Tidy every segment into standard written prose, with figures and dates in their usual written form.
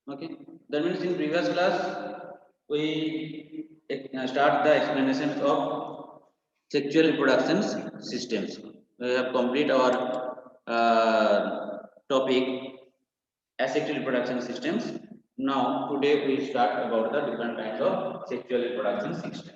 Okay, that means in previous class we start the explanations of sexual reproduction systems. We have complete our topic asexual reproduction systems. Now today we start about the different kinds of sexual reproduction system.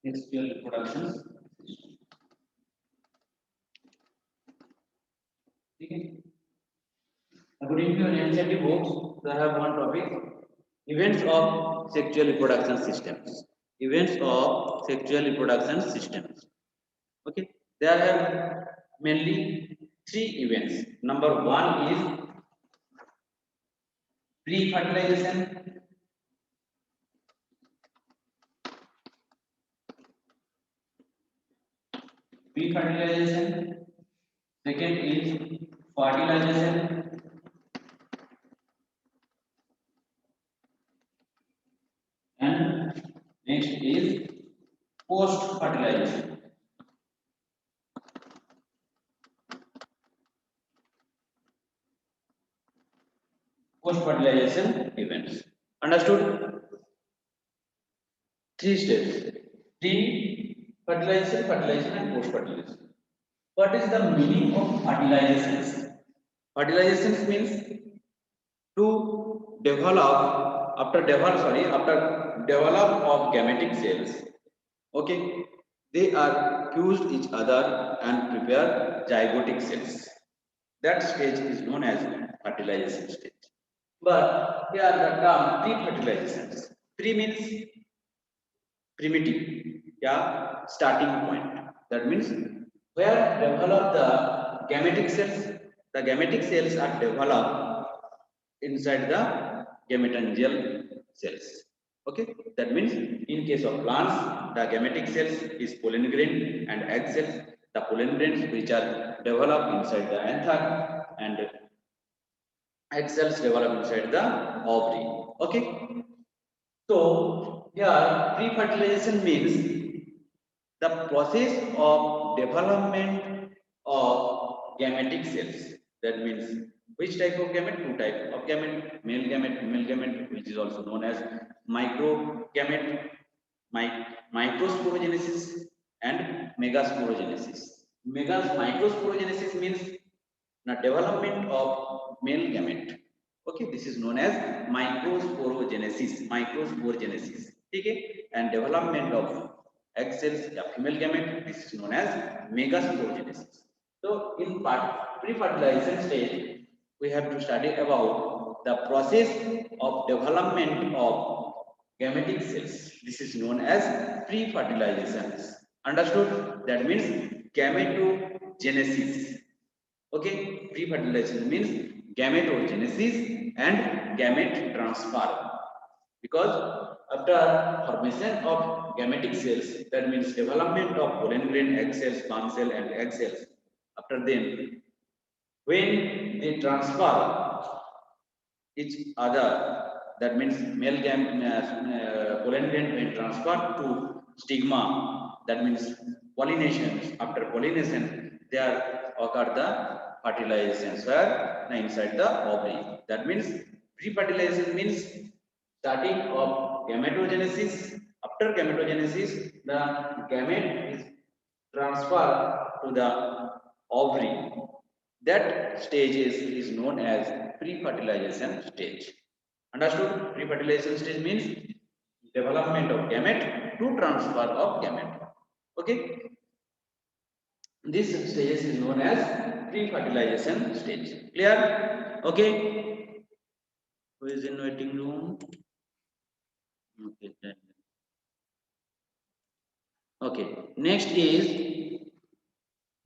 Sexual reproduction system. Okay. According to NCERT books, they have one topic: events of sexual reproduction systems. Events of sexual reproduction systems. Okay, there are mainly three events. Number one is pre-fertilization. Pre-fertilization. Second is fertilization, and next is post-fertilization. Post-fertilization events. Understood? Three steps: pre-fertilization, fertilization, and post-fertilization. What is the meaning of fertilization? Fertilization means to develop after develop of gametic cells. Okay, they are fused each other and prepare zygotic cells. That stage is known as fertilization stage. But here the term pre-fertilization. Pre means primitive, yeah, starting point. That means where develop the gametic cells. The gametic cells are developed inside the gametangial cells. Okay, that means in case of plants, the gametic cells is pollen grain and egg cells. The pollen grains which are developed inside the anther, and egg cells develop inside the ovary. Okay, so here pre-fertilization means the process of development of gametic cells. That means which type of gamete? Two types of gamete: male gamete, female gamete, which is also known as microgamete, microsporogenesis, and megasporogenesis. Microsporogenesis means the development of male gamete. Okay, this is known as microsporogenesis. Microsporogenesis. Okay, and development of egg cells, the female gamete. This is known as megasporogenesis. So, in pre-fertilization stage, we have to study about the process of development of gametic cells. This is known as pre-fertilization. Understood? That means gametogenesis. Okay, pre-fertilization means gametogenesis and gamete transfer. Because after formation of gametic cells, that means development of pollen grain, egg cells, sperm cell, and egg cells. After them, when they transfer each other, that means pollen grain when transferred to stigma, that means pollination. After pollination, there occur the fertilization where inside the ovary. That means pre-fertilization means starting of gametogenesis. After gametogenesis, the gamete is transferred to the ovary. That stage is known as pre-fertilization stage. Understood? Pre-fertilization stage means development of gamete to transfer of gamete. Okay? This stage is known as pre-fertilization stage. Clear? Okay? Who is in waiting room? Okay. Okay. Next is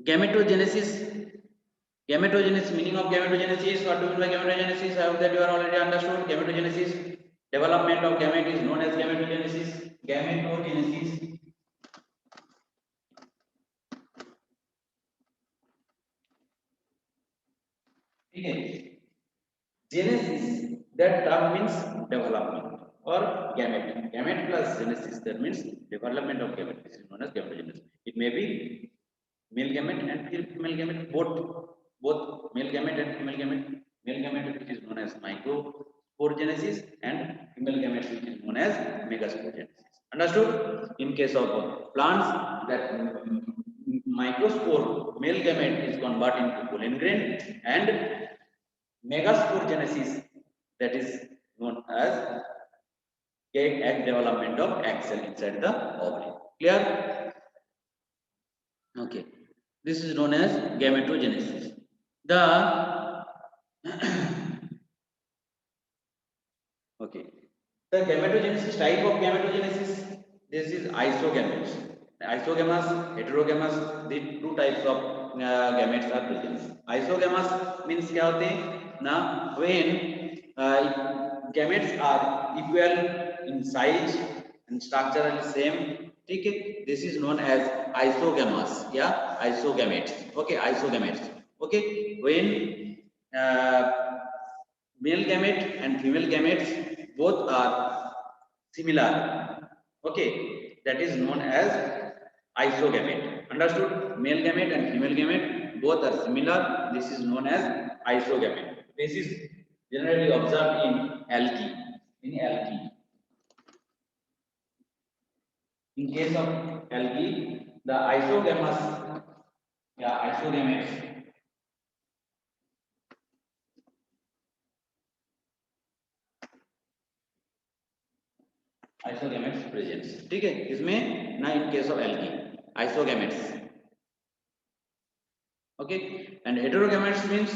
gametogenesis. Gametogenesis, meaning of gametogenesis, what do you mean by gametogenesis? I hope that you are already understood. Gametogenesis, development of gamete is known as gametogenesis. Gametogenesis. Okay. Genesis, that term means development. or gamete. Gamete plus genesis, that means development of gamete. This is known as gametogenesis. It may be male gamete and female gamete, both male gamete and female gamete. Male gamete which is known as microsporogenesis and female gamete which is known as megasporogenesis. Understood? In case of plants, that microspore male gamete is converted into pollen grain, and megasporogenesis, that is known as egg development of egg cell inside the ovary. Clear? Okay. This is known as gametogenesis. The okay. The gametogenesis, type of gametogenesis, this is isogametes. Isogamous, heterogamous, the two types of gametes are present. Isogamous means क्या होते हैं ना, when gametes are equal in size and structurally same, ठीक है, this is known as isogamous. Yeah, isogametes. Okay, isogametes. Okay, when male gamete and female gametes both are similar, okay, that is known as isogamete. Understood? Male gamete and female gamete both are similar, this is known as isogamete. This is generally observed in algae. In case of algae, the isogamous, isogametes presence, ठीक है, इसमें ना, in case of algae isogametes. Okay, and heterogametes means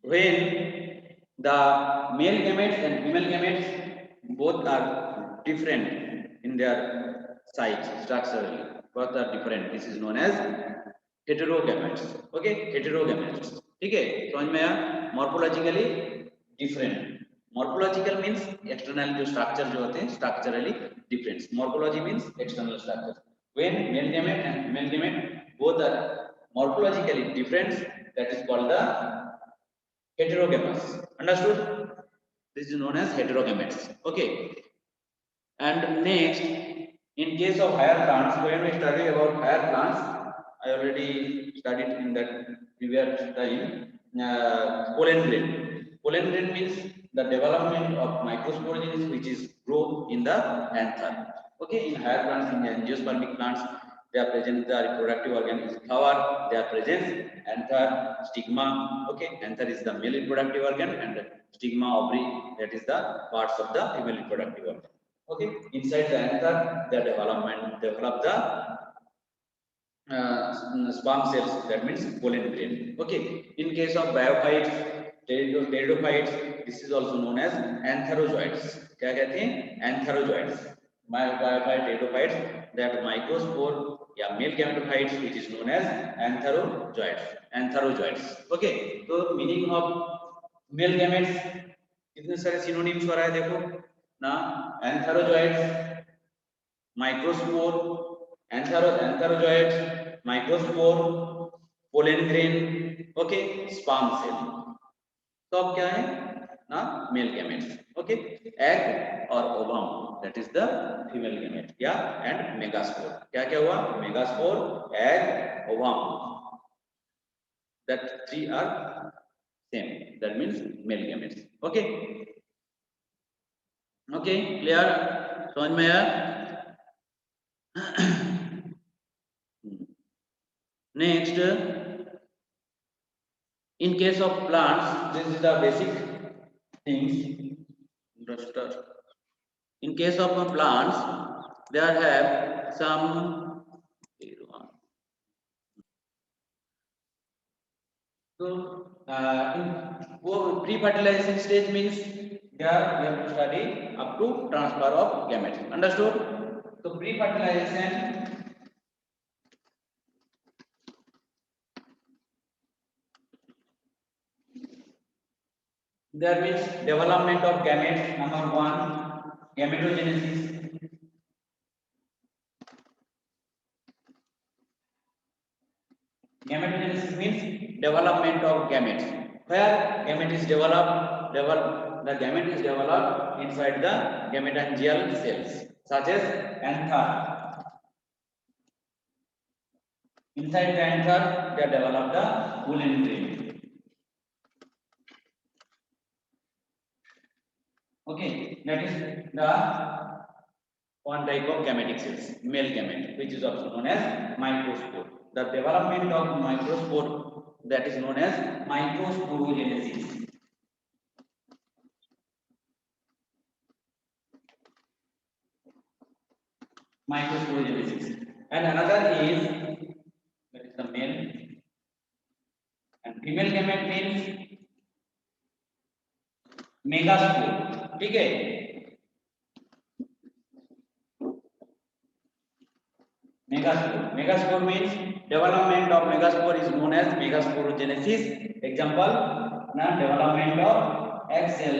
when the male gametes and female gametes both are different in their size, structurally both are different, this is known as heterogametes. Okay, heterogametes, ठीक है, समझ में आया? Morphologically different. Morphological means external जो structure जो होते हैं structurally different. Morphology means external structure. When male gamete and female gamete both are morphologically different, that is called the heterogamous. Understood? This is known as heterogametes. Okay. And next, in case of higher plants, when we study about higher plants, I already studied in that previous time. Pollen grain. Pollen grain means the development of microsporogenesis, which is grow in the anther. Okay, in higher plants, in angiospermic plants, they are present the reproductive organ is flower. They are present anther, stigma. Okay, anther is the male reproductive organ, and stigma, ovary, that is the parts of the female reproductive organ. Okay, inside the anther, the develop the sperm cells, that means pollen grain. Okay, in case of biophytes, pteridophytes, this is also known as antherozoites. क्या कहते हैं? Antherozoites. Biophyte, pteridophytes, that microspore या male gametophytes, which is known as antherozoites. Okay, तो meaning of male gametes कितने सारे synonyms हो रहा है देखो ना, antherozoites, microspore, antherozoites, microspore, pollen grain, okay, sperm cell. तो अब क्या है ना, मेल gametes. Okay, egg और ovum, that is the female gamete. Yeah, and megaspore. क्या क्या हुआ? Megaspore, egg, ovum, that three are same, that means male gametes. Okay, okay, clear? समझ में आया? Next, in case of plants, this is the basic things. In case of plants, there have some. So, in pre-fertilization stage means there we have to study up to transfer of gametes. Understood? So, pre-fertilization. There means development of gametes. Number one, gametogenesis. Gametogenesis means development of gametes. Where gamete is developed the gamete is developed inside the gametangial cells, such as anther. Inside the anther, they develop the woolen frame. Okay, that is the one type of gametic cells, male gamete, which is also known as microspore. The development of microspore, that is known as microsporogenesis. Microsporogenesis. And another is, that is the male, and female gamete means megaspore. ठीक है? Megaspore. Megaspore means development of megaspore is known as megasporogenesis. Example, now development of egg cell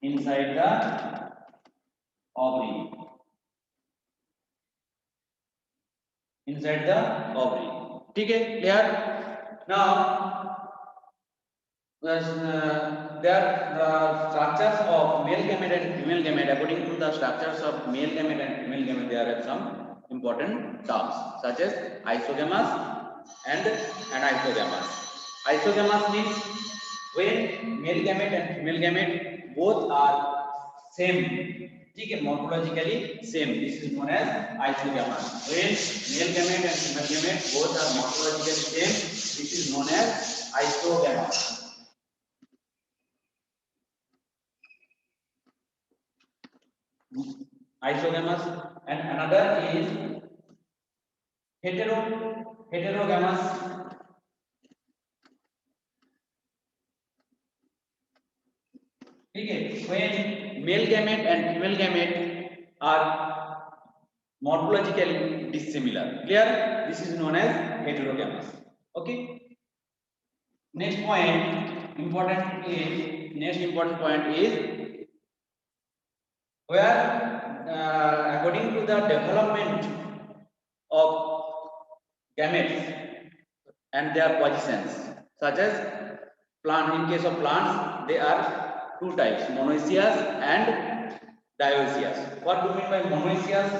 inside the ovary. Inside the ovary. ठीक है? Clear? Now, there the structures of male gamete and female gamete. According to the structures of male gamete and female gamete, there are some important terms such as isogamous and anisogamous. Isogamous means when male gamete and female gamete both are same, ठीक है, morphologically same. This is known as isogamous. When male gamete and female gamete both are morphologically same, this is known as isogamous. Isogamous. And another is heterogamous. ठीक है, when male gamete and female gamete are morphologically dissimilar. Clear? This is known as heterogamous. Okay. Next important point is where according to the development of gametes and their positions, such as plant. In case of plants, they are two types, monoecious and dioecious. What do you mean by monoecious?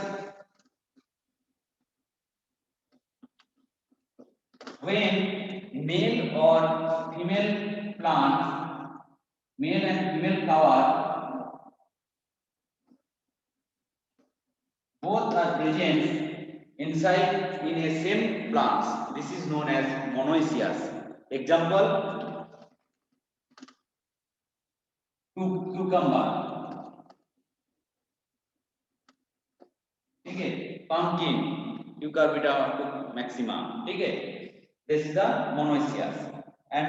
When male or female plants, male and female flower, both are present inside in a same plants. This is known as monoecious. Example, cucumber. ठीक है, pumpkin, Cucurbita maxima. ठीक है, this is the monoecious. And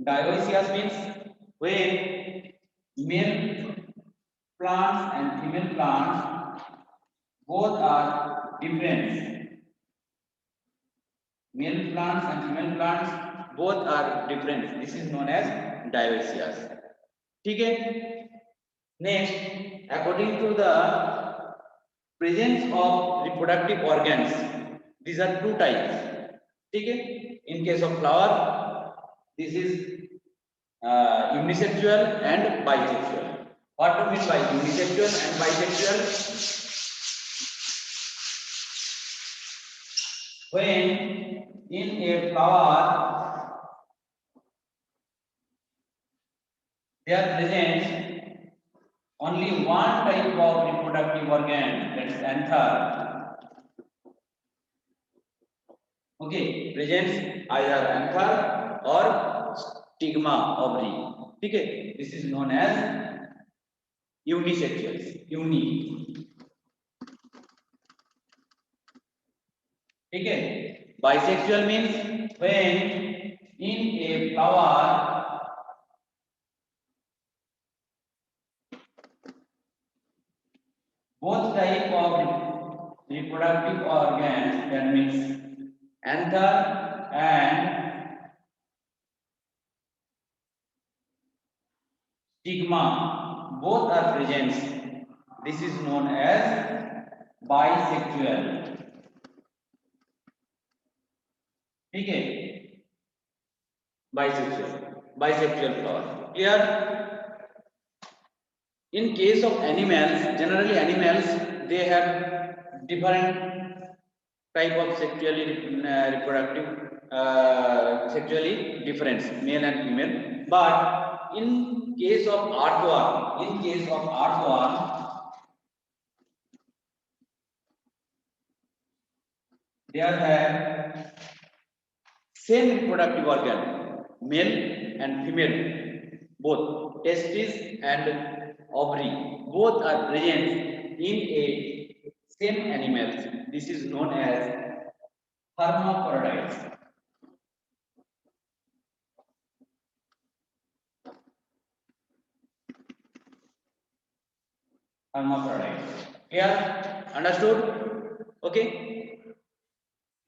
dioecious means when male plants and female plants both are different. Male plants and female plants both are different. This is known as dioecious. ठीक है? Next, according to the presence of reproductive organs, these are two types. ठीक है? In case of flower, this is unisexual and bisexual. What do you mean by unisexual and bisexual? When in a flower there presents only one type of reproductive organ, that is anther. Okay, presents either anther or stigma ovary. ठीक है, this is known as unisexuals. ठीक है, bisexual means when in a flower both type of reproductive organs, that means anther and stigma, both are present This is known as bisexual. ठीक है, bisexual flower. Clear? In case of animals, generally animals they have different type of sexually reproductive sexually difference, male and female. But in case of earthworm, they have same reproductive organ, male and female, both testes and ovary, both are present in a same animals. This is known as hermaphrodites. Hermaphrodites. Clear? Understood? Okay.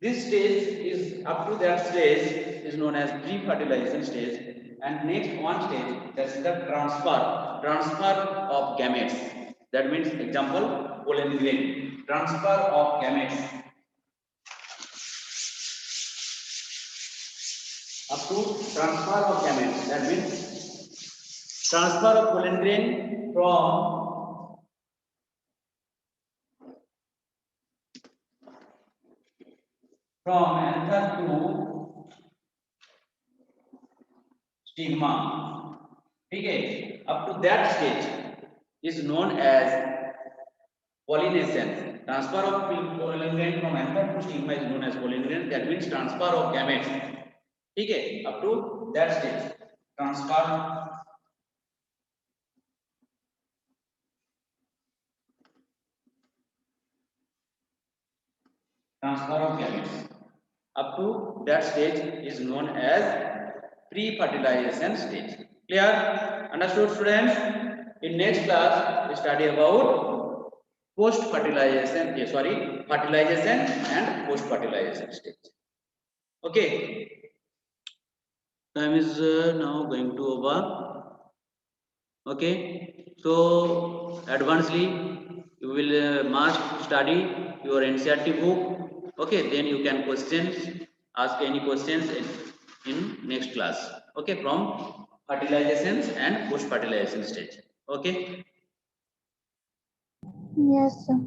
This stage is up to that stage is known as pre-fertilization stage, and next one stage, that's the transfer of gametes. That means example pollen grain, transfer of gametes up to transfer of gametes. That means transfer of pollen grain from anther to stigma. ठीक है, up to that stage is known as pollination. Transfer of pollen grain from anther to stigma is known as pollination. That means transfer of gametes. ठीक है, up to that stage transfer of gametes. Up to that stage is known as pre-fertilization stage. Clear? Understood, students? In next class, we study about post-fertilization. Fertilization and post-fertilization stage. Okay. Time is now going to over. Okay. So advancedly, you will must study your NCERT book. Okay, then you can ask any questions in next class. Okay, from fertilizations and post fertilization stage. Okay. Yes, sir.